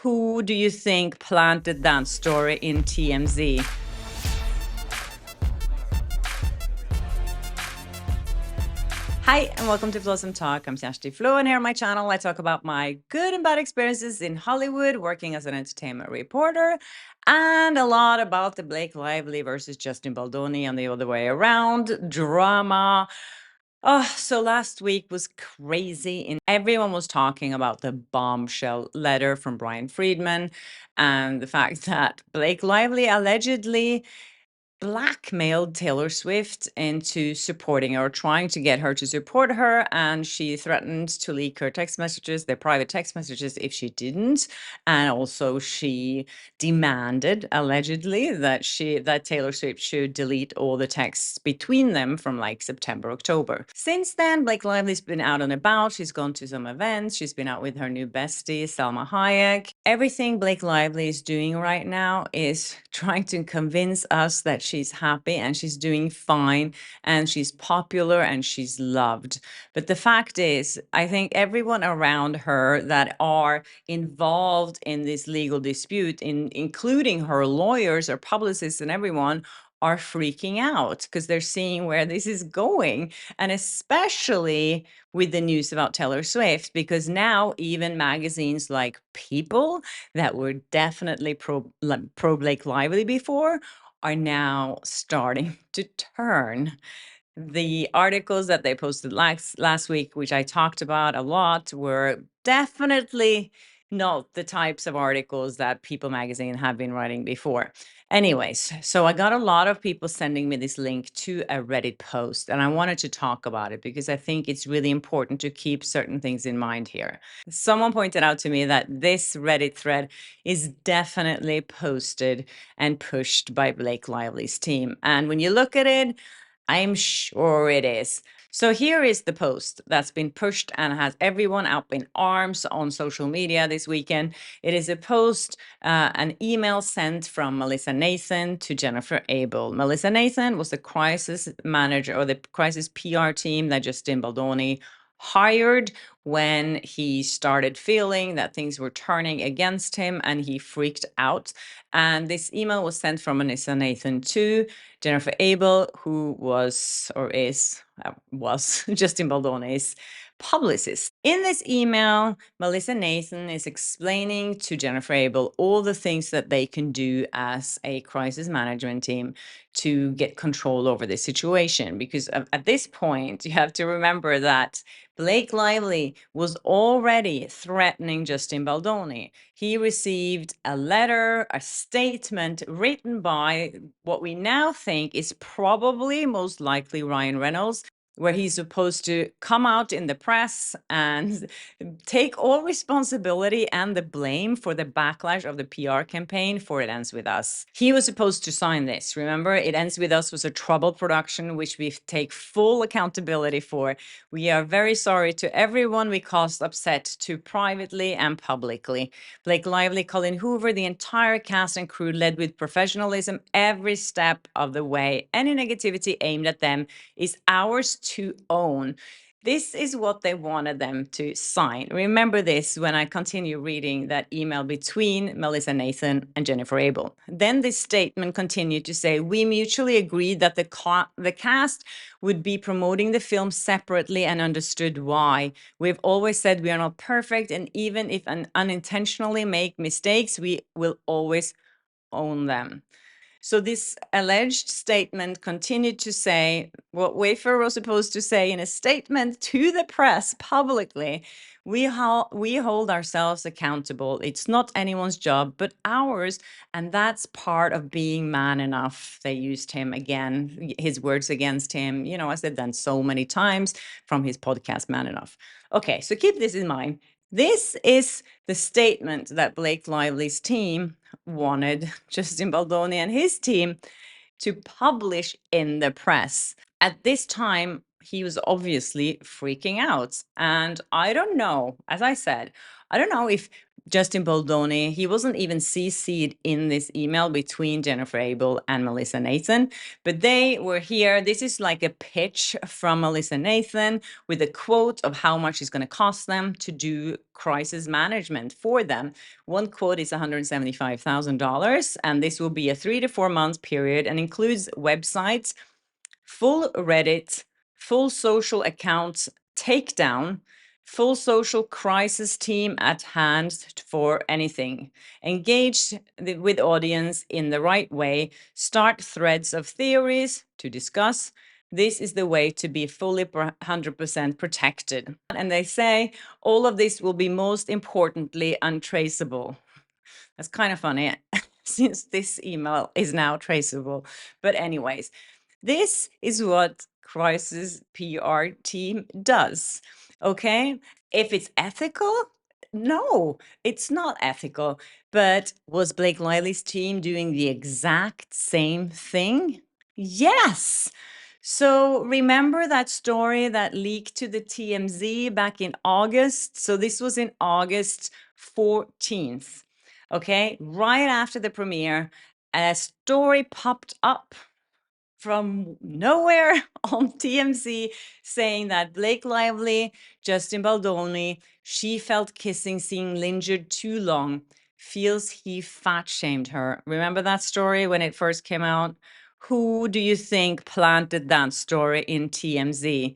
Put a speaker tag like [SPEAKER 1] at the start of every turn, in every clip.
[SPEAKER 1] Who do you think planted that story in TMZ? Hi, and welcome to Blossom Talk. I'm Shashti Flo, and here on my channel, I talk about my good and bad experiences in Hollywood, working as an entertainment reporter, and a lot about the Blake Lively versus Justin Baldoni and the other way around drama. Oh, so last week was crazy, and everyone was talking about the bombshell letter from Brian Friedman and the fact that Blake Lively allegedly blackmailed Taylor Swift into supporting her, trying to get her to support her, and she threatened to leak her text messages, their private text messages, if she didn't. And also she demanded, allegedly, that Taylor Swift should delete all the texts between them from like September, October. Since then, Blake Lively's been out and about. She's gone to some events. She's been out with her new bestie, Salma Hayek. Everything Blake Lively is doing right now is trying to convince us that she's happy and she's doing fine and she's popular and she's loved. But the fact is, I think everyone around her that are involved in this legal dispute, including her lawyers, her publicists, and everyone, are freaking out because they're seeing where this is going. And especially with the news about Taylor Swift, because now even magazines like People that were definitely pro Blake Lively before are now starting to turn. The articles that they posted last week, which I talked about a lot, were definitely not the types of articles that People magazine have been writing before. Anyways, so I got a lot of people sending me this link to a Reddit post, and I wanted to talk about it because I think it's really important to keep certain things in mind here. Someone pointed out to me that this Reddit thread is definitely posted and pushed by Blake Lively's team. And when you look at it, I'm sure it is. So here is the post that's been pushed and has everyone up in arms on social media this weekend. It is a post, an email sent from Melissa Nathan to Jennifer Abel. Melissa Nathan was the crisis manager or the crisis PR team that Justin Baldoni hired when he started feeling that things were turning against him and he freaked out. And this email was sent from Melissa Nathan to Jennifer Abel, who was Justin Baldoni's publicist. In this email, Melissa Nathan is explaining to Jennifer Abel all the things that they can do as a crisis management team to get control over the situation. Because at this point, you have to remember that Blake Lively was already threatening Justin Baldoni. He received a letter, a statement written by what we now think is probably most likely Ryan Reynolds, where he's supposed to come out in the press and take all responsibility and the blame for the backlash of the PR campaign for It Ends With Us. He was supposed to sign this. Remember, It Ends With Us was a troubled production, which we take full accountability for. We are very sorry to everyone we caused upset to privately and publicly. Blake Lively, Colin Hoover, the entire cast and crew led with professionalism every step of the way. Any negativity aimed at them is ours to own. This is what they wanted them to sign. Remember this when I continue reading that email between Melissa Nathan and Jennifer Abel. Then this statement continued to say, we mutually agreed that the cast would be promoting the film separately and understood why. We've always said we are not perfect, and even if unintentionally make mistakes, we will always own them. So this alleged statement continued to say what Wayfair was supposed to say in a statement to the press publicly. We hold ourselves accountable. It's not anyone's job but ours, and that's part of being man enough. They used him again, his words against him, as they've done so many times from his podcast, Man Enough. Okay, so keep this in mind. This is the statement that Blake Lively's team wanted Justin Baldoni and his team to publish in the press. At this time, he was obviously freaking out. And I don't know, as I said, I don't know if Justin Baldoni, he wasn't even CC'd in this email between Jennifer Abel and Melissa Nathan, but they were here. This is like a pitch from Melissa Nathan with a quote of how much it's going to cost them to do crisis management for them. One quote is $175,000, and this will be a 3 to 4 month period and includes websites, full Reddit, full social accounts takedown, full social crisis team at hand for anything. Engage with audience in the right way. Start threads of theories to discuss. This is the way to be fully 100% protected. And they say all of this will be most importantly untraceable. That's kind of funny since this email is now traceable. But anyways, this is what crisis PR team does. Okay. If it's ethical, no, it's not ethical. But was Blake Lively's team doing the exact same thing? Yes. So remember that story that leaked to the TMZ back in August? So this was in August 14th. Okay. Right after the premiere, a story popped up from nowhere on TMZ saying that Blake Lively, Justin Baldoni, she felt kissing scene lingered too long, feels he fat shamed her. Remember that story when it first came out? Who do you think planted that story in TMZ?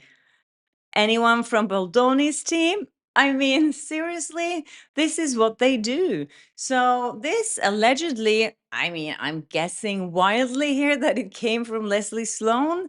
[SPEAKER 1] Anyone from Baldoni's team? I mean, seriously, this is what they do. So this allegedly, I mean, I'm guessing wildly here that it came from Leslie Sloan,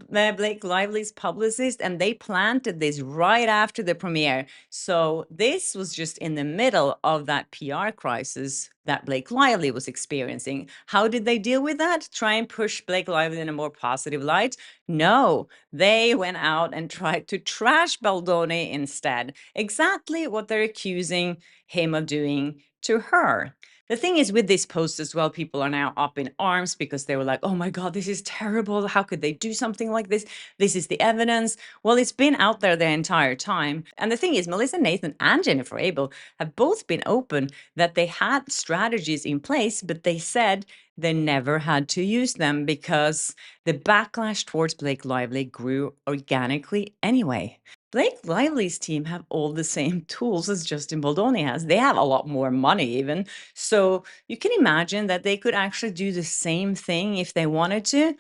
[SPEAKER 1] Blake Lively's publicist, and they planted this right after the premiere. So this was just in the middle of that PR crisis that Blake Lively was experiencing. How did they deal with that? Try and push Blake Lively in a more positive light? No, they went out and tried to trash Baldoni instead. Exactly what they're accusing him of doing to her. The thing is with this post as well, people are now up in arms because they were like, oh my God, this is terrible. How could they do something like this? This is the evidence. Well, it's been out there the entire time. And the thing is, Melissa Nathan and Jennifer Abel have both been open that they had strategies in place, but they said they never had to use them because the backlash towards Blake Lively grew organically anyway. Blake Lively's team have all the same tools as Justin Baldoni has. They have a lot more money even. So you can imagine that they could actually do the same thing if they wanted to.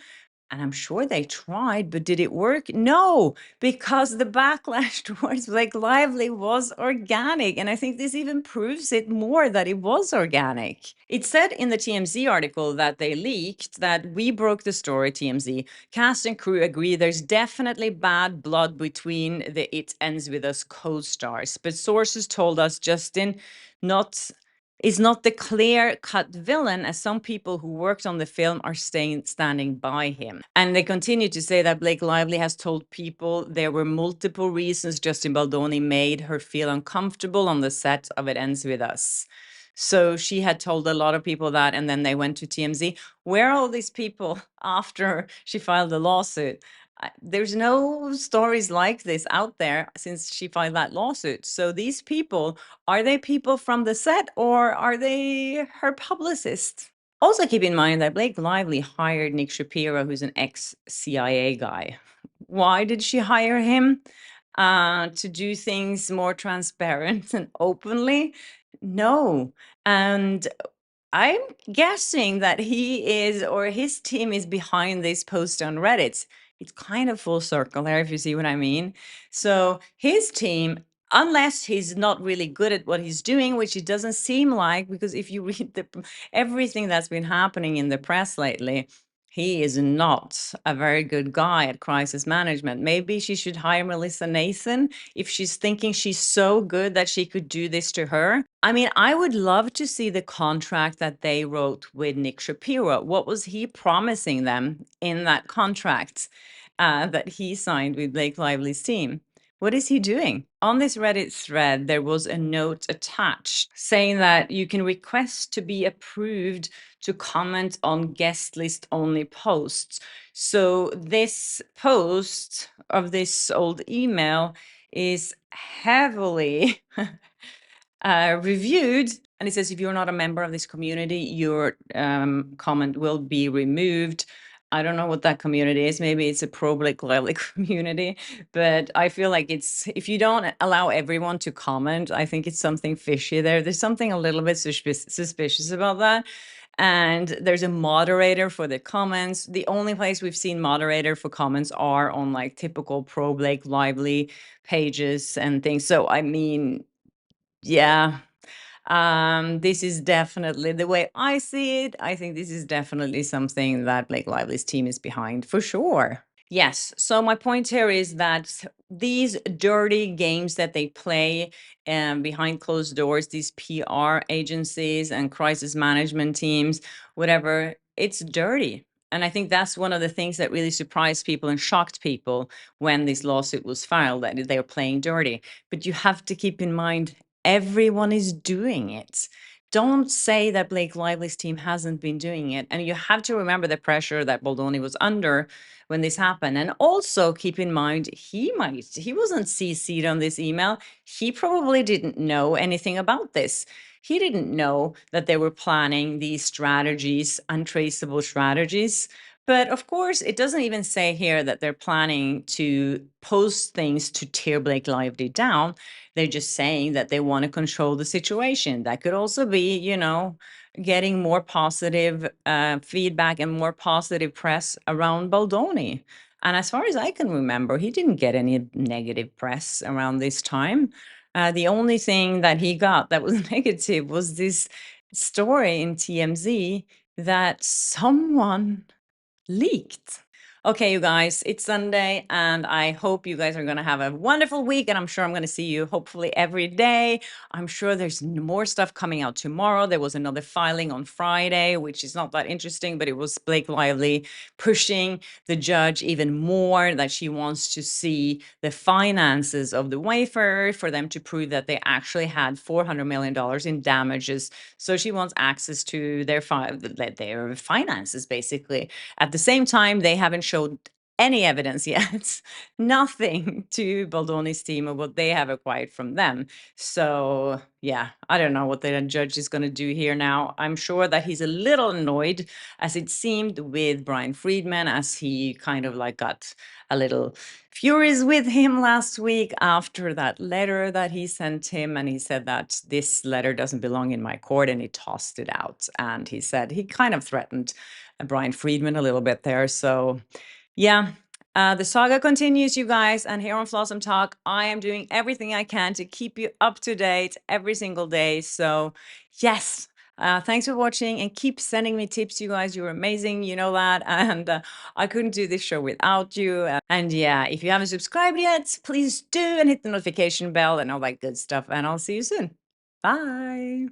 [SPEAKER 1] And I'm sure they tried, but did it work? No, because the backlash towards Blake Lively was organic. And I think this even proves it more that it was organic. It said in the TMZ article that they leaked that we broke the story, TMZ. Cast and crew agree there's definitely bad blood between the It Ends With Us co-stars. But sources told us Justin is not the clear-cut villain, as some people who worked on the film are standing by him. And they continue to say that Blake Lively has told people there were multiple reasons Justin Baldoni made her feel uncomfortable on the set of It Ends With Us. So she had told a lot of people that, and then they went to TMZ. Where are all these people after she filed the lawsuit? There's no stories like this out there since she filed that lawsuit. So these people, are they people from the set or are they her publicist? Also keep in mind that Blake Lively hired Nick Shapiro, who's an ex-CIA guy. Why did she hire him? To do things more transparent and openly? No. And I'm guessing that he is, or his team is behind this post on Reddit. It's kind of full circle there, if you see what I mean. So his team, unless he's not really good at what he's doing, which it doesn't seem like, because if you read everything that's been happening in the press lately, he is not a very good guy at crisis management. Maybe she should hire Melissa Nathan if she's thinking she's so good that she could do this to her. I mean, I would love to see the contract that they wrote with Nick Shapiro. What was he promising them in that contract that he signed with Blake Lively's team? What is he doing? On this Reddit thread, there was a note attached saying that you can request to be approved to comment on guest list only posts. So this post of this old email is heavily reviewed, and it says if you're not a member of this community, your comment will be removed. I don't know what that community is. Maybe it's a pro-Blake Lively community, but I feel like it's if you don't allow everyone to comment, I think it's something fishy there. There's something a little bit suspicious about that. And there's a moderator for the comments. The only place we've seen moderator for comments are on like typical pro-Blake Lively pages and things. So I mean, yeah. This is definitely the way I see it. I think this is definitely something that Blake Lively's team is behind for sure. Yes. So my point here is that these dirty games that they play behind closed doors, these PR agencies and crisis management teams, whatever, it's dirty. And I think that's one of the things that really surprised people and shocked people when this lawsuit was filed, that they're playing dirty. But you have to keep in mind, everyone is doing it. Don't say that Blake Lively's team hasn't been doing it. And you have to remember the pressure that Baldoni was under when this happened. And also keep in mind, he wasn't CC'd on this email. He probably didn't know anything about this. He didn't know that they were planning these strategies, untraceable strategies. But of course, it doesn't even say here that they're planning to post things to tear Blake Lively down. They're just saying that they want to control the situation. That could also be, getting more positive feedback and more positive press around Baldoni. And as far as I can remember, he didn't get any negative press around this time. The only thing that he got that was negative was this story in TMZ that someone leaked. Okay, you guys, it's Sunday, and I hope you guys are going to have a wonderful week. And I'm sure I'm going to see you hopefully every day. I'm sure there's more stuff coming out tomorrow. There was another filing on Friday, which is not that interesting, but it was Blake Lively pushing the judge even more, that she wants to see the finances of the wayfarer for them to prove that they actually had $400 million in damages. So she wants access to their finances, basically. At the same time, they haven't showed any evidence yet, nothing to Baldoni's team of what they have acquired from them. So yeah, I don't know what the judge is going to do here now. I'm sure that he's a little annoyed, as it seemed with Brian Friedman, as he kind of like got a little furious with him last week after that letter that he sent him. And he said that this letter doesn't belong in my court, and he tossed it out. And he said he kind of threatened Brian Friedman a little bit there. So yeah, the saga continues, you guys. And here on Flossom Talk, I am doing everything I can to keep you up to date every single day. So yes, thanks for watching, and keep sending me tips, you guys. You're amazing, you know that. And I couldn't do this show without you. And yeah, if you haven't subscribed yet, please do, and hit the notification bell and all that good stuff. And I'll see you soon. Bye.